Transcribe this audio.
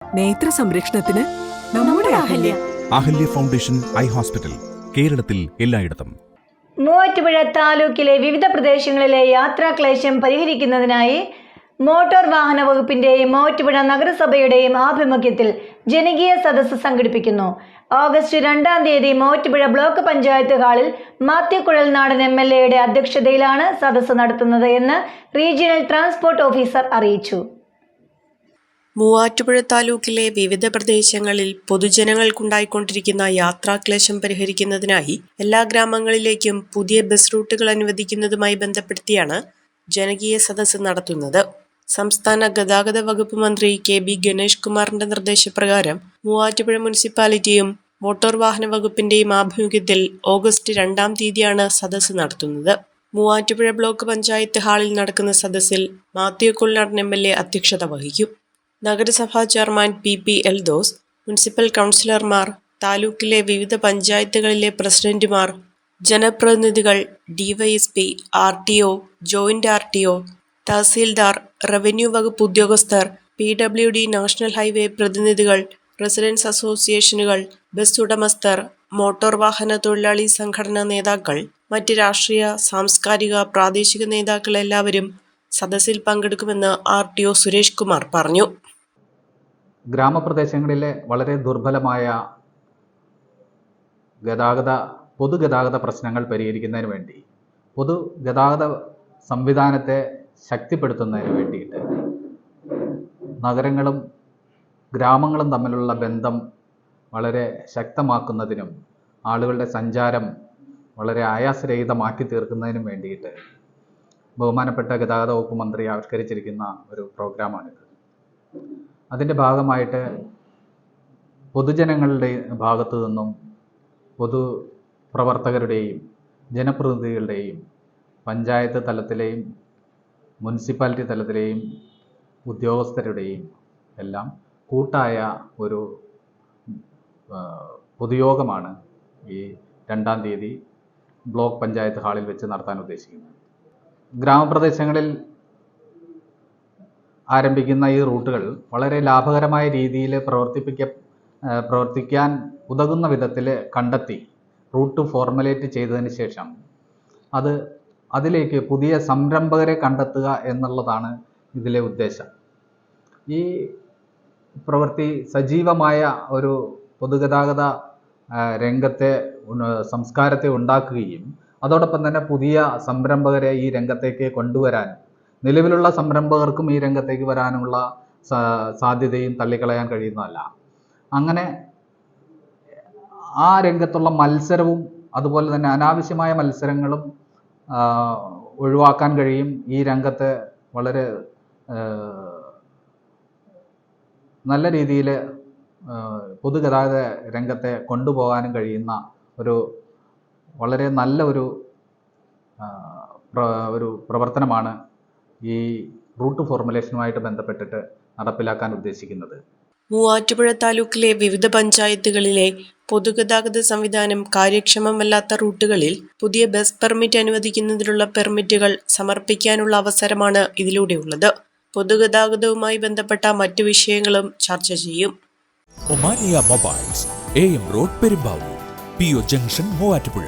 നേത്ര സംരക്ഷണത്തിന് നമ്മുടെ Ahalya. Ahalya foundation eye hospital, കേരളത്തിൽ എല്ലായിടത്തും. മൂവാറ്റുപുഴ താലൂക്കിലെ വിവിധ പ്രദേശങ്ങളിലെ യാത്രാക്ലേശം പരിഹരിക്കുന്നതിനായി മോട്ടോർ വാഹന വകുപ്പിന്റെയും മൂവാറ്റുപുഴ നഗരസഭയുടെയും ആഭിമുഖ്യത്തിൽ ജനകീയ സദസ്സ് സംഘടിപ്പിക്കുന്നു. ഓഗസ്റ്റ് 2-ാം തീയതി മൂവാറ്റുപുഴ ബ്ലോക്ക് പഞ്ചായത്ത് ഹാളിൽ മാത്യു കുഴൽനാടൻ MLA യുടെ അധ്യക്ഷതയിലാണ് സദസ്സ് നടത്തുന്നത് എന്ന് റീജിയണൽ ട്രാൻസ്പോർട്ട് ഓഫീസർ അറിയിച്ചു. മൂവാറ്റുപുഴ താലൂക്കിലെ വിവിധ പ്രദേശങ്ങളിൽ പൊതുജനങ്ങൾക്കുണ്ടായിക്കൊണ്ടിരിക്കുന്ന യാത്രാക്ലേശം പരിഹരിക്കുന്നതിനായി എല്ലാ ഗ്രാമങ്ങളിലേക്കും പുതിയ ബസ് റൂട്ടുകൾ അനുവദിക്കുന്നതുമായി ബന്ധപ്പെടുത്തിയാണ് ജനകീയ സദസ്സ് നടത്തുന്നത്. സംസ്ഥാന ഗതാഗത വകുപ്പ് മന്ത്രി KB ഗണേഷ് കുമാറിന്റെ നിർദ്ദേശപ്രകാരം മൂവാറ്റുപുഴ മുനിസിപ്പാലിറ്റിയും മോട്ടോർ വാഹന വകുപ്പിന്റെയും ആഭിമുഖ്യത്തിൽ ഓഗസ്റ്റ് 2-ാം തീയതിയാണ് സദസ്സ് നടത്തുന്നത്. മൂവാറ്റുപുഴ ബ്ലോക്ക് പഞ്ചായത്ത് ഹാളിൽ നടക്കുന്ന സദസ്സിൽ മാത്യു കുഴൽനാടൻ MLA അധ്യക്ഷത വഹിക്കും. നഗരസഭാ ചെയർമാൻ PP എൽദോസ്, മുനിസിപ്പൽ കൗൺസിലർമാർ, താലൂക്കിലെ വിവിധ പഞ്ചായത്തുകളിലെ പ്രസിഡന്റുമാർ, ജനപ്രതിനിധികൾ, DYSP, RTO, joint RTO, tahsildar, revenue വകുപ്പ് ഉദ്യോഗസ്ഥർ, PWD നാഷണൽ ഹൈവേ പ്രതിനിധികൾ, റെസിഡൻസ് അസോസിയേഷനുകൾ, ബസ് ഉടമസ്ഥർ, മോട്ടോർ വാഹന തൊഴിലാളി സംഘടനാ നേതാക്കൾ, മറ്റ് രാഷ്ട്രീയ, സാംസ്കാരിക, പ്രാദേശിക നേതാക്കൾ എല്ലാവരും സദസ്സിൽ പങ്കെടുക്കുമെന്ന് RTO സുരേഷ് കുമാർ പറഞ്ഞു. ഗ്രാമപ്രദേശങ്ങളിലെ വളരെ ദുർബലമായ പൊതുഗതാഗത പ്രശ്നങ്ങൾ പരിഹരിക്കുന്നതിന് വേണ്ടി, പൊതുഗതാഗത സംവിധാനത്തെ ശക്തിപ്പെടുത്തുന്നതിന് വേണ്ടിയിട്ട് നഗരങ്ങളും ഗ്രാമങ്ങളും തമ്മിലുള്ള ബന്ധം വളരെ ശക്തമാക്കുന്നതിനും ആളുകളുടെ സഞ്ചാരം വളരെ ആയാസരഹിതമാക്കി തീർക്കുന്നതിനും വേണ്ടിയിട്ട് ബഹുമാനപ്പെട്ട ഗതാഗത വകുപ്പ് മന്ത്രി ആവിഷ്കരിച്ചിരിക്കുന്ന ഒരു പ്രോഗ്രാമാണിത്. അതിൻ്റെ ഭാഗമായിട്ട് പൊതുജനങ്ങളുടെ ഭാഗത്തു നിന്നും പൊതുപ്രവർത്തകരുടെയും ജനപ്രതിനിധികളുടെയും പഞ്ചായത്ത് തലത്തിലെയും മുനിസിപ്പാലിറ്റി തലത്തിലെയും ഉദ്യോഗസ്ഥരുടെയും എല്ലാം കൂട്ടായ ഒരു പൊതുയോഗമാണ് ഈ 2-ാം തീയതി ബ്ലോക്ക് പഞ്ചായത്ത് ഹാളിൽ വെച്ച് നടത്താൻ ഉദ്ദേശിക്കുന്നത്. ഗ്രാമപ്രദേശങ്ങളിൽ ആരംഭിക്കുന്ന ഈ റൂട്ടുകൾ വളരെ ലാഭകരമായ രീതിയിൽ പ്രവർത്തിക്കാൻ ഉതകുന്ന വിധത്തിൽ കണ്ടെത്തി റൂട്ട് ഫോർമുലേറ്റ് ചെയ്തതിന് ശേഷം അതിലേക്ക് പുതിയ സംരംഭകരെ കണ്ടെത്തുക എന്നുള്ളതാണ് ഇതിലെ ഉദ്ദേശം. ഈ പ്രവൃത്തി സജീവമായ ഒരു പൊതുഗതാഗത രംഗത്തെ സംസ്കാരത്തെ ഉണ്ടാക്കുകയും അതോടൊപ്പം തന്നെ പുതിയ സംരംഭകരെ ഈ രംഗത്തേക്ക് കൊണ്ടുവരാൻ, നിലവിലുള്ള സംരംഭകർക്കും ഈ രംഗത്തേക്ക് വരാനുള്ള സാധ്യതയും തള്ളിക്കളയാൻ കഴിയുന്നതല്ല. അങ്ങനെ ആ രംഗത്തുള്ള മത്സരവും അതുപോലെ തന്നെ അനാവശ്യമായ മത്സരങ്ങളും ഒഴിവാക്കാൻ കഴിയും. ഈ രംഗത്തെ വളരെ നല്ല രീതിയിൽ പൊതുഗതാഗത രംഗത്തെ കൊണ്ടുപോകാനും കഴിയുന്ന വളരെ നല്ല ഒരു പ്രവർത്തനമാണ് ഈ റൂട്ട് ഫോർമുലേഷനുമായിട്ട് ബന്ധപ്പെട്ടിട്ട് നടപ്പിലാക്കാൻ ഉദ്ദേശിക്കുന്നത്. മൂവാറ്റുപുഴ താലൂക്കിലെ വിവിധ പഞ്ചായത്തുകളിലെ പൊതുഗതാഗത സംവിധാനം കാര്യക്ഷമമല്ലാത്ത റൂട്ടുകളിൽ പുതിയ ബസ് പെർമിറ്റ് അനുവദിക്കുന്നതിനുള്ള പെർമിറ്റുകൾ സമർപ്പിക്കാനുള്ള അവസരമാണ് ഇതിലൂടെയുള്ളത്. പൊതുഗതാഗതവുമായി ബന്ധപ്പെട്ട മറ്റു വിഷയങ്ങളും ചർച്ച ചെയ്യും. Omania mobiles, AM road, Perumbavoor, PO junction, Muvattupuzha.